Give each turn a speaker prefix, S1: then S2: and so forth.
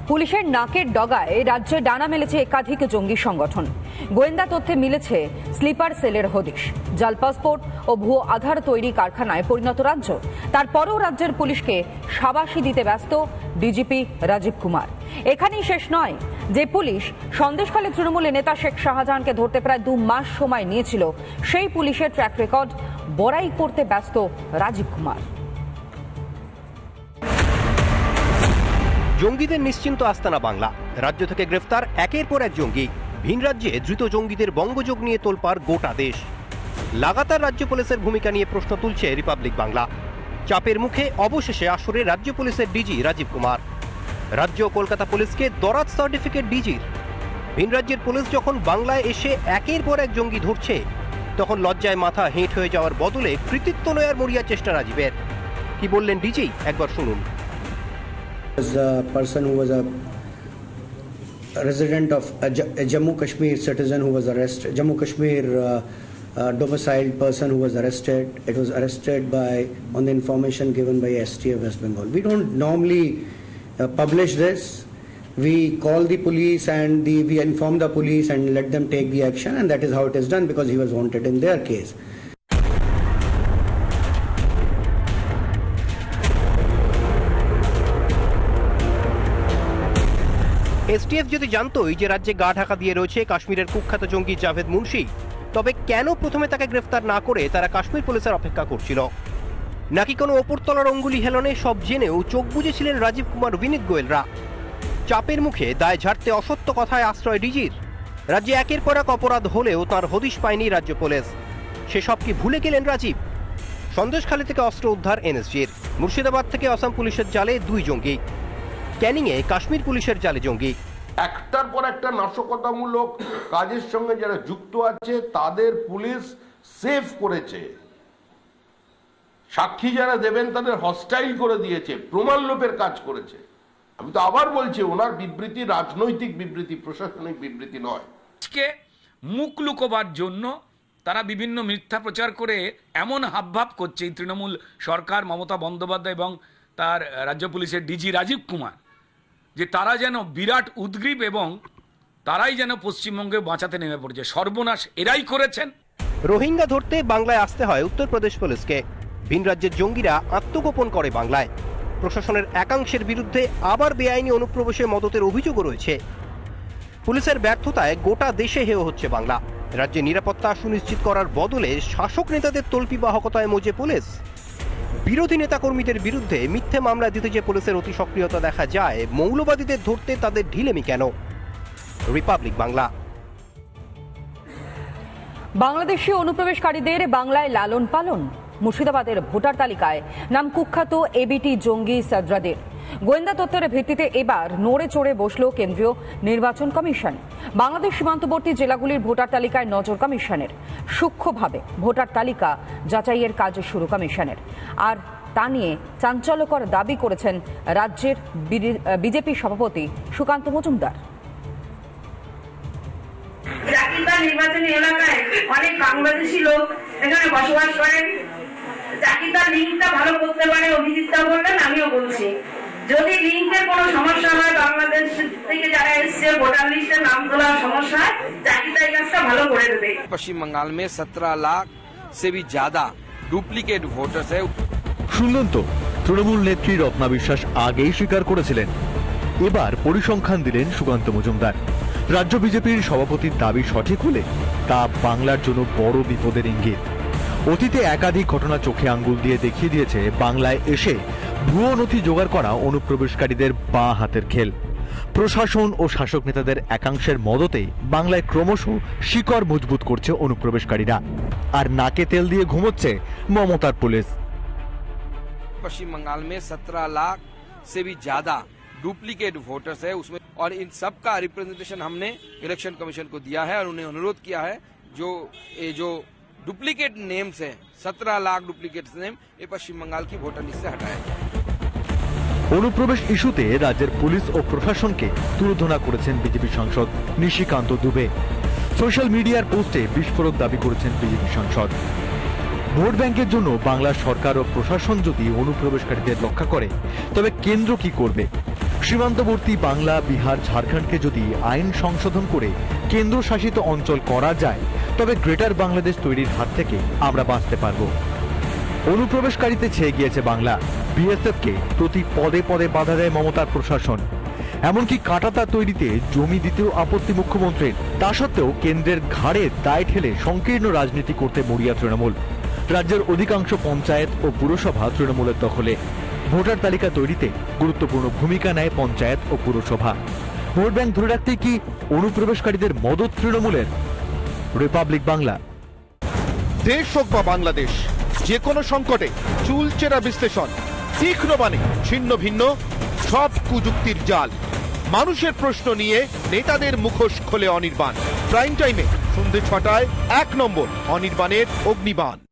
S1: পুলিশের নাকের ডগায় রাজ্যে ডানা মেলেছে একাধিক জঙ্গি সংগঠন। গোয়েন্দা তথ্যে মিলেছে স্লিপার সেলের হদিশ। জাল পাসপোর্ট ও ভুয়ো আধার তৈরি কারখানায় পরিণত রাজ্য। তারপরেও রাজ্যের পুলিশকে শাবাশি দিতে ব্যস্ত ডিজিপি রাজীব কুমার। এখানেই শেষ নয়, যে পুলিশ সন্দেশখালী তৃণমূলের নেতা শেখ শাহজাহানকে ধরতে প্রায় 2 মাস সময় নিয়েছিল, সেই পুলিশের ট্র্যাক রেকর্ড বড়াই করতে ব্যস্ত রাজীব কুমার।
S2: জঙ্গিদের নিশ্চিন্ত আস্তানা বাংলা। রাজ্য থেকে গ্রেফতার একের পর এক জঙ্গি। ভিন রাজ্যে ধৃত জঙ্গিদের বঙ্গযোগ নিয়ে তোলপাড় গোটা দেশ। লাগাতার রাজ্য পুলিশের ভূমিকা নিয়ে প্রশ্ন তুলছে রিপাবলিক বাংলা। চাপের মুখে অবশেষে আসরে রাজ্য পুলিশের ডিজি রাজীব কুমার। রাজ্য কলকাতা পুলিশকে দরাজ সার্টিফিকেট ডিজির। ভিন রাজ্যের পুলিশ যখন বাংলায় এসে একের পর এক জঙ্গি ধরছে, তখন লজ্জায় মাথা হেঁট হয়ে যাওয়ার বদলে কৃতিত্ব নেওয়ার মরিয়া চেষ্টা রাজীবের। কি বললেন ডিজি, একবার শুনুন।
S3: A person who was a resident of a Jammu Kashmir citizen who was arrested, Jammu Kashmir domiciled person who was arrested. It was arrested on the information given by STF West Bengal. We don't normally publish this. We call the police and we inform the police and let them take the action, and that is how it is done because he was wanted in their case.
S2: STF যদি জানতোই যে রাজ্যে গা ঢাকা দিয়ে রয়েছে কাশ্মীরের কুখ্যাত জঙ্গি জাভেদ মুন্সি, তবে কেন প্রথমে তাকে গ্রেফতার না করে তারা কাশ্মীর পুলিশের অপেক্ষা করছিল? নাকি কোনো ওপরতলার অঙ্গুলি হেলনে সব জেনেও চোখ বুজেছিলেন রাজীব কুমার, বিনীত গোয়েলরা? চাপের মুখে দায় ঝাড়তে অসত্য কথায় আশ্রয় ডিজির। রাজ্যে একের পর এক অপরাধ হলেও তার হদিশ পায়নি রাজ্য পুলিশ। সেসব কি ভুলে গেলেন রাজীব? সন্দেশখালী থেকে অস্ত্র উদ্ধার এনএসজির। মুর্শিদাবাদ থেকে আসাম পুলিশের জালে 2 জঙ্গি। ক্যানিংয়ে কাশ্মীর পুলিশের জালে জঙ্গি।
S4: একটার পর একটা নাশকতামূলক কাজের সঙ্গে যারা যুক্ত আছে তাদের পুলিশ সেফ করেছে। সাক্ষী যারা দেবেন তাদের হস্টাইল করে দিয়েছে, প্রমাণ লোপের কাজ করেছে। আমি তো আবার বলছি, ওনার বিবৃতি রাজনৈতিক বিবৃতি, প্রশাসনিক বিবৃতি নয়।
S5: মুখ লুকোবার জন্য তারা বিভিন্ন মিথ্যা প্রচার করে এমন হাবভাব করছে এই তৃণমূল সরকার, মমতা বন্দ্যোপাধ্যায় এবং তার রাজ্য পুলিশের ডিজি রাজীব কুমার, যে তারা যেন বিরাট উদ্গ্রীব এবং তারাই যেন পশ্চিমবঙ্গে বাঁচাতে নেমে পড়েছে। সর্বনাশ এরাই করেছেন।
S2: রোহিঙ্গা ধরতে বাংলায় আসতে হয় উত্তরপ্রদেশ পুলিশকে। ভিন রাজ্যের জঙ্গিরা আত্মগোপন করে বাংলায়। প্রশাসনের একাংশের বিরুদ্ধে আবার বেআইনি অনুপ্রবেশে মদতের অভিযোগও রয়েছে। পুলিশের ব্যর্থতায় গোটা দেশে হেয় হচ্ছে বাংলা। রাজ্যে নিরাপত্তা সুনিশ্চিত করার বদলে শাসক নেতাদের তল্পিবাহকতায় মজে পুলিশ। বিরোধী নেতাকর্মীদের বিরুদ্ধে মিথ্যে মামলা দিতে যে পুলিশের অতি সক্রিয়তা দেখা যায়, মৌলবাদীদের ধরতে তাদের ঢিলেমি কেন? রিপাবলিক বাংলা।
S1: বাংলাদেশি অনুপ্রবেশকারীদের বাংলায় লালন পালন। মুর্শিদাবাদের ভোটার তালিকায় নাম কুখ্যাত এবিটি জঙ্গি সাদরাদের। গোয়েন্দা তথ্যের ভিত্তিতে এবার নড়ে চড়ে বসল কেন্দ্রীয় নির্বাচন কমিশন। বাংলাদেশ সীমান্তবর্তী জেলাগুলির ভোটার তালিকায় নজর কমিশনের। সূক্ষ্মভাবে ভোটার তালিকা যাচাইয়ের কাজ শুরু কমিশনের। আর তা নিয়ে চাঞ্চল্যকর দাবি করেছেন রাজ্যের বিজেপি সভাপতি সুকান্ত মজুমদার।
S6: নির্বাচনী এলাকায় অনেক বাংলাদেশি লোক এখানে বসবাস করেন। চাকরিটার লিঙ্কটা ভালো করতে পারে, অভিজিৎটা বললেন, আমিও বলছি। যদি লিঙ্কের কোনো সমস্যা হয়, বাংলাদেশ থেকে যারা এসছে ভোটার লিস্টে নাম তোলার সমস্যা হয়, চাকরিটা এই কাজটা ভালো করে দেবে।
S7: पश्चिम बंगाल में 17 लाख से भी ज्यादा डुप्लीकेट वोटर्स है।
S8: শুনলেন তো, তৃণমূল নেত্রী রত্না বিশ্বাস আগেই স্বীকার করেছিলেন। এবার পরিসংখ্যান দিলেন সুকান্ত মজুমদার। রাজ্য বিজেপির সভাপতির দাবি সঠিক হলে তা বাংলার জন্য বড় বিপদের ইঙ্গিত। অতীতে একাধিক ঘটনা চোখে আঙ্গুল দিয়ে দেখিয়ে দিয়েছে বাংলায় এসে ভুয়ো নথি জোগাড় করা অনুপ্রবেশকারীদের বাঁ হাতের খেল। প্রশাসন ও শাসক নেতাদের একাংশের মদতে বাংলায় ক্রমশ শিকড় মজবুত করছে অনুপ্রবেশকারীরা। আর নাকে তেল দিয়ে ঘুমোচ্ছে মমতার পুলিশ।
S7: पश्चिम बंगाल में 17 लाख से भी ज्यादा डुप्लीकेट वोटर्स है उसमें, और इन सब का रिप्रेजेंटेशन हमने इलेक्शन कमीशन को दिया है और उन्हें अनुरोध किया है जो डुप्लीकेट नेम्स है, 17 लाख डुप्लीकेट नेम, ये पश्चिम बंगाल की वोटर लिस्ट से हटाया जाए।
S8: অনুপ্রবেশ ইস্যুতে রাজ্যের পুলিশ ও প্রশাসনকে তুলোধনা করেছেন বিজেপি সাংসদ নিশিকান্ত দুবে। সোশ্যাল মিডিয়ার পোস্টে বিস্ফোরক দাবি করেছেন বিজেপি সাংসদ। ভোট ব্যাংকের জন্য বাংলার সরকার ও প্রশাসন যদি অনুপ্রবেশকারীদের রক্ষা করে, তবে কেন্দ্র কি করবে? সীমান্তবর্তী বাংলা, বিহার, ঝাড়খণ্ডকে যদি আইন সংশোধন করে কেন্দ্রশাসিত অঞ্চল করা যায়, তবে গ্রেটার বাংলাদেশ তৈরির হাত থেকে আমরা বাঁচতে পারব। অনুপ্রবেশকারীতে ছেয়ে গিয়েছে বাংলা। বিএসএফকে প্রতি পদে পদে বাধা দেয় মমতার প্রশাসন। এমনকি কাঁটাতার তৈরিতে জমি দিতেও আপত্তি মুখ্যমন্ত্রীর। তা সত্ত্বেও কেন্দ্রের ঘাড়ে দায় ঠেলে সংকীর্ণ রাজনীতি করতে মরিয়া তৃণমূল। রাজ্যের অধিকাংশ পঞ্চায়েত ও পুরসভা তৃণমূলের দখলে। ভোটার তালিকা তৈরিতে গুরুত্বপূর্ণ ভূমিকা নেয় পঞ্চায়েত ও পুরসভা। ভোট ব্যাংক ধরে রাখতে কি অনুপ্রবেশকারীদের মদত তৃণমূলের? রিপাবলিক বাংলা।
S9: দেশ হোক বা বাংলাদেশ, যে কোনো সংকটে চুলচেরা বিশ্লেষণ, তীক্ষ্ণ বাণী, ছিন্ন ভিন্ন সব কুযুক্তির জাল। মানুষের প্রশ্ন নিয়ে নেতাদের মুখোশ খোলে অনির্বাণ। প্রাইম টাইমে সন্ধ্যে ৬টায় ১ নম্বর অনির্বাণের অগ্নিবাণ।